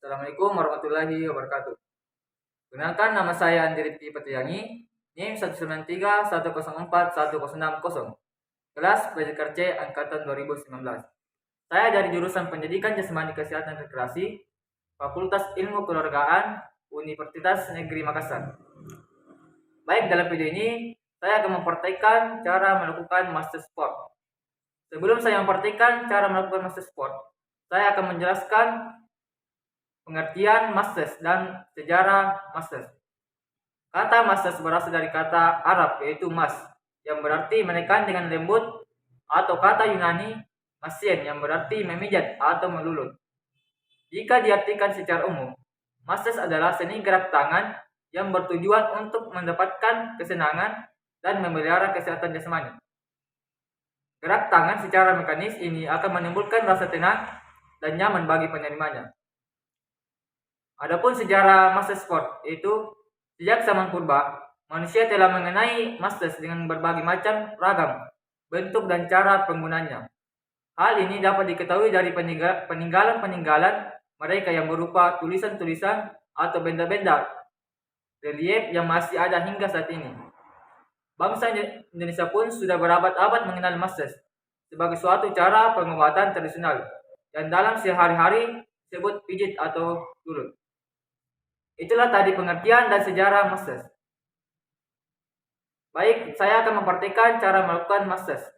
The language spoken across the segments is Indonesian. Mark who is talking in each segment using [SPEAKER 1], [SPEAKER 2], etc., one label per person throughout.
[SPEAKER 1] Assalamualaikum warahmatullahi wabarakatuh. Perkenalkan, nama saya Andi Rifki Patiyangi, NIM 193104160, kelas PJKR C angkatan 2019. Saya dari jurusan Pendidikan Jasmani Kesehatan Rekreasi, Fakultas Ilmu Keluargaan, Universitas Negeri Makassar. Baik, dalam video ini saya akan mempraktikkan cara melakukan master sport. Sebelum saya mempraktikkan cara melakukan master sport, saya akan menjelaskan pengertian masters dan sejarah masters. Kata masters berasal dari kata Arab yaitu mas, yang berarti menekan dengan lembut, atau kata Yunani masien yang berarti memijat atau meluluh. Jika diartikan secara umum, masters adalah seni gerak tangan yang bertujuan untuk mendapatkan kesenangan dan memelihara kesehatan jasmani. Gerak tangan secara mekanis ini akan menimbulkan rasa tenang dan nyaman bagi penerimanya. Adapun sejarah master sport, yaitu sejak zaman purba, manusia telah mengenai masters dengan berbagai macam ragam bentuk dan cara penggunanya. Hal ini dapat diketahui dari peninggalan-peninggalan mereka yang berupa tulisan-tulisan atau benda-benda relief yang masih ada hingga saat ini. Bangsa Indonesia pun sudah berabad-abad mengenal masters sebagai suatu cara pengobatan tradisional yang dalam sehari-hari disebut pijit atau lulut. Itulah tadi pengertian dan sejarah masters. Baik, saya akan mempraktikkan cara melakukan masters.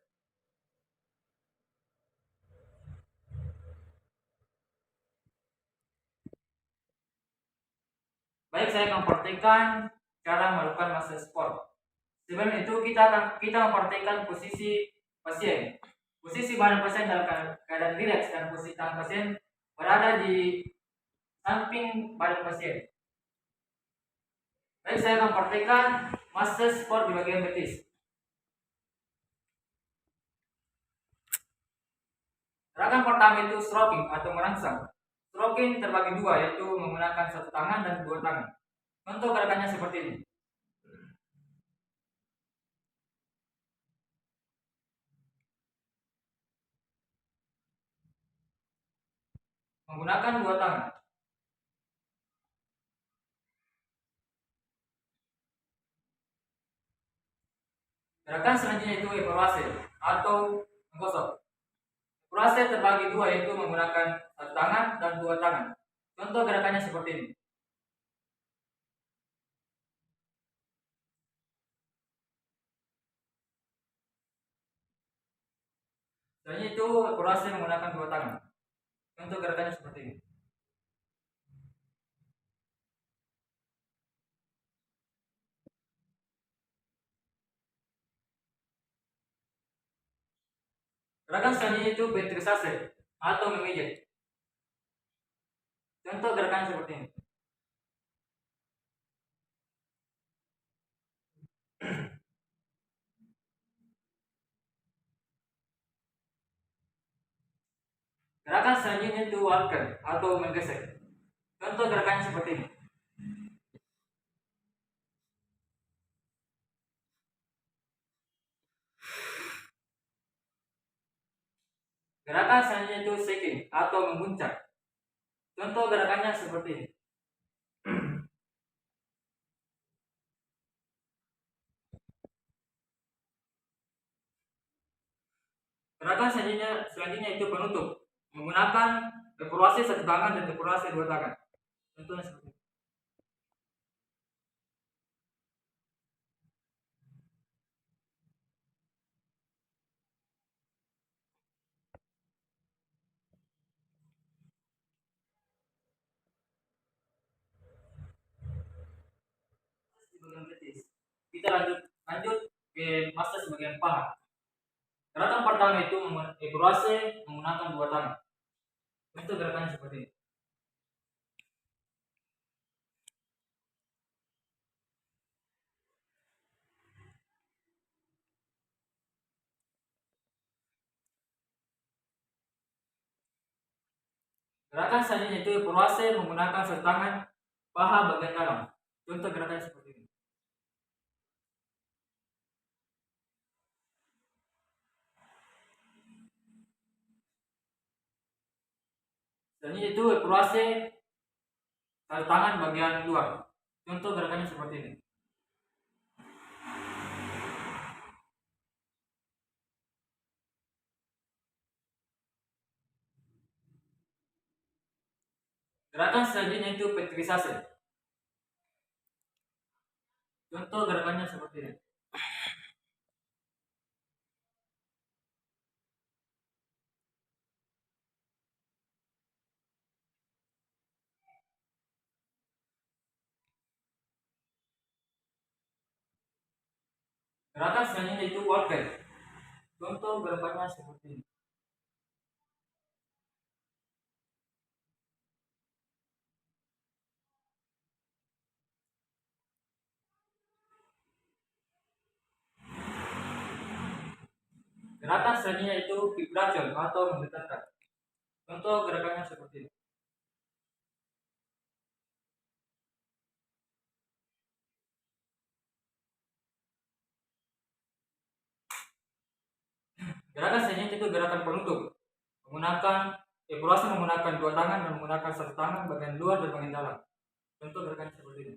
[SPEAKER 1] Baik, saya akan mempraktikkan cara melakukan master sport. Sebelum itu kita mempraktikkan posisi pasien. Posisi badan pasien dalam keadaan rileks dan posisi tangan pasien berada di samping badan pasien. Baik, saya akan mempraktikkan master sport di bagian betis. Gerakan pertama itu stroking atau merangsang. Stroking terbagi dua, yaitu menggunakan satu tangan dan dua tangan. Contoh gerakannya seperti ini. Menggunakan dua tangan. Gerakan selanjutnya itu evaluasi atau menggosok. Evaluasi terbagi dua, yaitu menggunakan satu tangan dan dua tangan. Contoh gerakannya seperti ini. Selanjutnya itu evaluasi menggunakan dua tangan. Contoh gerakannya seperti ini. Gerakan selanjutnya itu ventrisase atau memijat. Contoh gerakannya seperti ini. Gerakan selanjutnya itu walker atau menggesek. Contoh gerakannya seperti ini. Gerakan selanjutnya itu shaking atau memuncak. Contoh gerakannya seperti ini. Gerakan selanjutnya itu penutup menggunakan evaluasi satu tangan dan evaluasi dua tangan. Contohnya seperti ini. Di bagian betis. Kita lanjut ke master bagian paha. Gerakan pertama itu evaluasi menggunakan dua tangan. Contoh gerakannya seperti ini. Gerakan selanjutnya itu evaluasi menggunakan satu tangan paha bagian dalam. Contoh gerakannya seperti ini. Selanjutnya itu evaluasi Tanda tangan bagian luar. Contoh gerakannya seperti ini. Gerakan selanjutnya itu petrisase. Contoh gerakannya seperti ini. Gerakan selanjutnya itu walker. Contoh gerakannya seperti ini. Gerakan selanjutnya itu vibration atau menggetarkan. Contoh gerakannya seperti ini. Gerakan selanjutnya itu gerakan penutup. Menggunakan evaluasi menggunakan dua tangan dan menggunakan satu tangan bagian luar dan bagian dalam. Contoh gerakan seperti ini.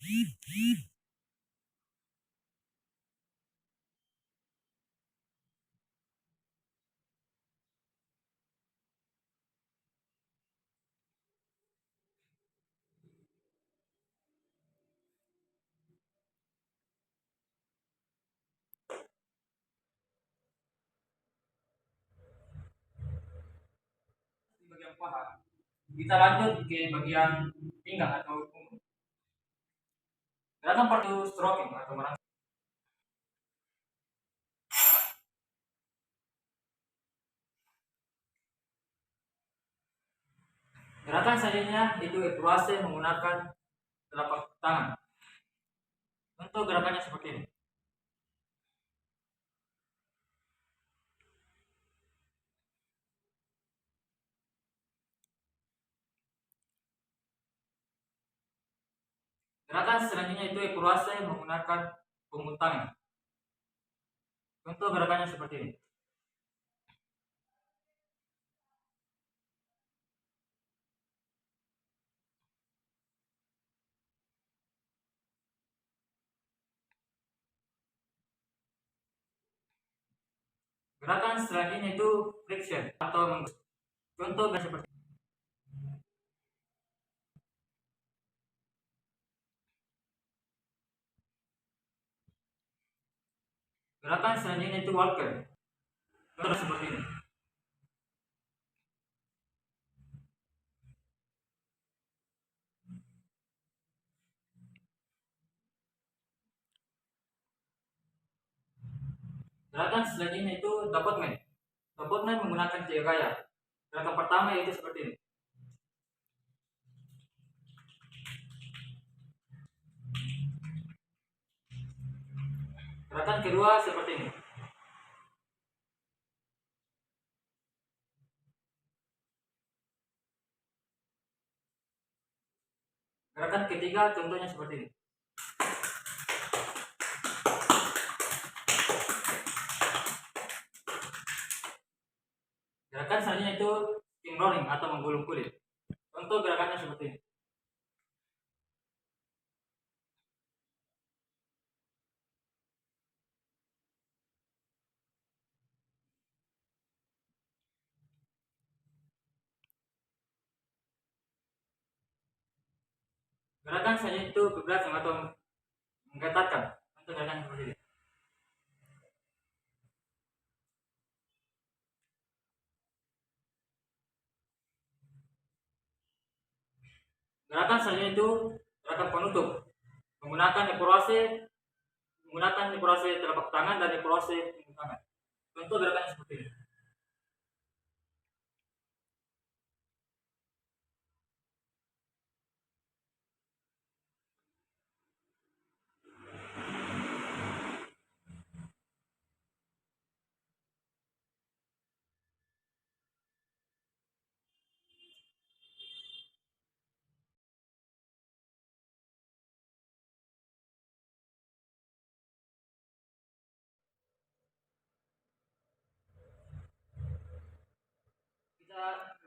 [SPEAKER 1] Di bagian paha. Kita lanjut ke bagian pinggang atau punggung. Gerakan pertama stroking atau merangsang. Gerakan selanjutnya itu evaluasi menggunakan telapak tangan. Contoh gerakannya seperti ini. Gerakan selanjutnya itu evaluasi menggunakan punggung tangan. Contoh gerakannya seperti ini. Gerakan selanjutnya itu flexion atau menggusur. Contoh seperti ini. Gerakan selanjutnya itu walker. Contoh seperti ini. Gerakan selanjutnya itu dapat man. Dapat man menggunakan tiga gaya. Gerakan pertama yaitu seperti ini. Gerakan kedua seperti ini. Gerakan ketiga contohnya seperti ini. Gerakan selanjutnya itu steamrolling atau menggulung kulit. Contoh gerakannya seperti ini. Gerakan selanjutnya itu vibration atau menggetarkan. Contoh gerakan seperti ini. Gerakan selanjutnya itu gerakan penutup. Menggunakan evaluasi telapak tangan dan evaluasi punggung tangan. Contoh gerakannya seperti ini.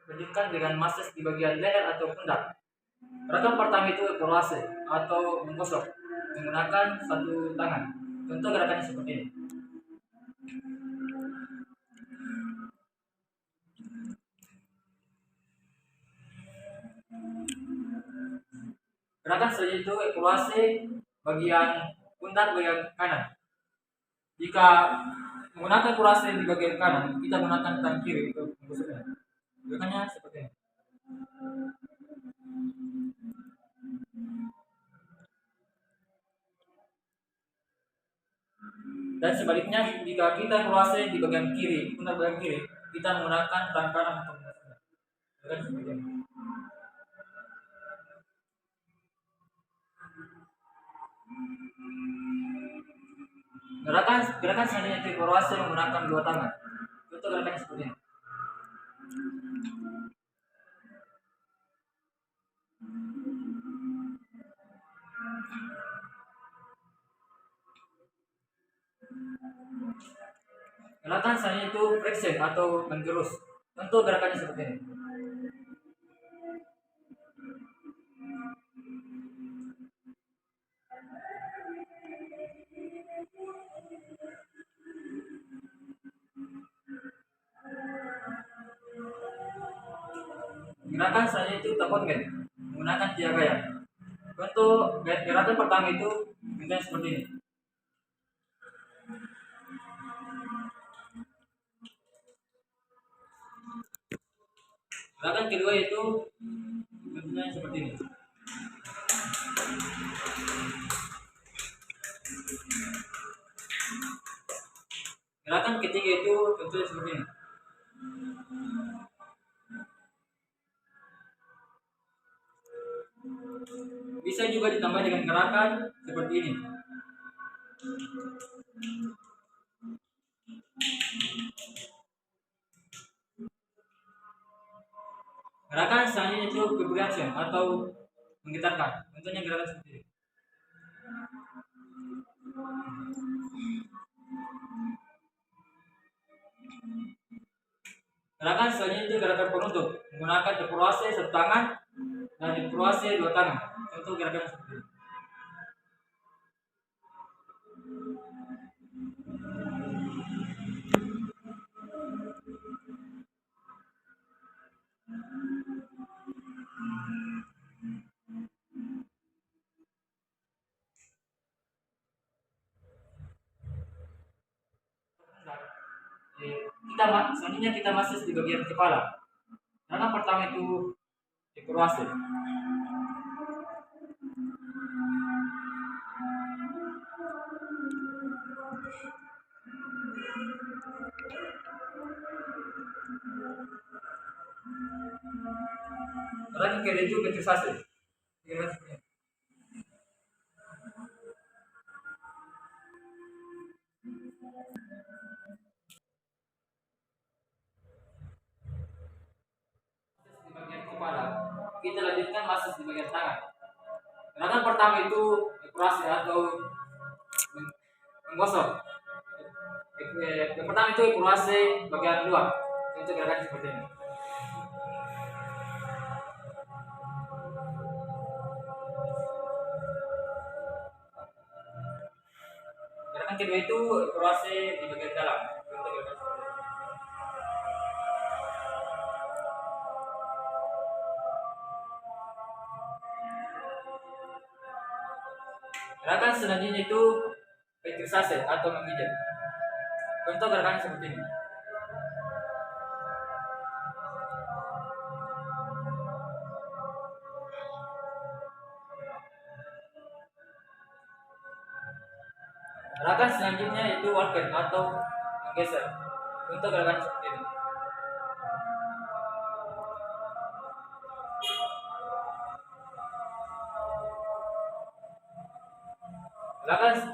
[SPEAKER 1] Bandingkan dengan massage di bagian leher atau pundak. Gerakan pertama itu evaluasi atau menggosok menggunakan satu tangan. Contoh gerakannya seperti ini. Gerakan selanjutnya itu evaluasi bagian pundak bagian kanan. Jika menggunakan evaluasi di bagian kanan, kita gunakan tangan kiri untuk menggosoknya. Gerakannya seperti ini. Dan sebaliknya, jika kita evaluasi di bagian kiri, pundak bagian kiri, kita menggunakan tangan kanan untuk menggosoknya. Gerakan seperti ini. Gerakan selanjutnya itu evaluasi menggunakan dua tangan. Contoh gerakannya seperti ini. Gerakan selanjutnya itu flexion atau menggerus. Contoh gerakannya seperti ini. Gerakan selanjutnya itu tapongen menggunakan 3 gaya. Contoh gerakan pertama itu misalnya seperti ini. Gerakan kedua itu misalnya seperti ini. Gerakan ketiga itu contohnya seperti ini. Bisa juga ditambah dengan gerakan seperti ini. Gerakan selanjutnya itu vibration atau menggetarkan. Contohnya gerakan seperti ini. Gerakan selanjutnya itu gerakan penutup menggunakan evaluasi satu tangan dan evaluasi dua tangan. Contoh gerakan seperti ini. Selanjutnya kita masuk di bagian kepala. Gerakan pertama itu evaluasi. Gerakan kedua itu ventilasi. Di bagian kepala, kita lanjutkan masuk di bagian tangan. Gerakan pertama itu evaluasi atau menggosok. Yang pertama itu evaluasi bagian luar. Untuk gerakan seperti ini. Gerakan kedua itu evaluasi di bagian dalam. Untuk gerakan seperti ini. Gerakan selanjutnya itu ventilasi atau memijat. Contoh gerakan seperti ini. Gerakan selanjutnya itu walker atau menggeser. Contoh gerakan seperti ini.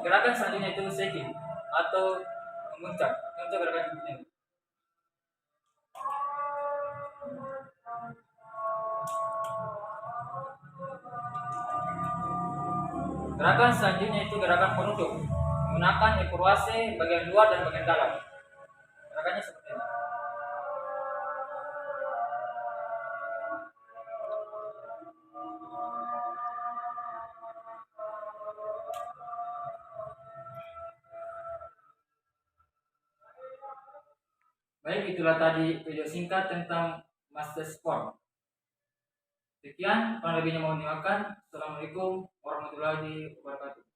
[SPEAKER 1] Gerakan selanjutnya itu shaking atau memuncak. Contoh gerakan seperti ini. Gerakan selanjutnya itu gerakan penutup menggunakan evaluasi bagian luar dan bagian dalam. Gerakannya seperti ini. Baik, itulah tadi video singkat tentang Master Sport. Sekian, kurang lebihnya mohon dimaafkan. Assalamualaikum warahmatullahi wabarakatuh.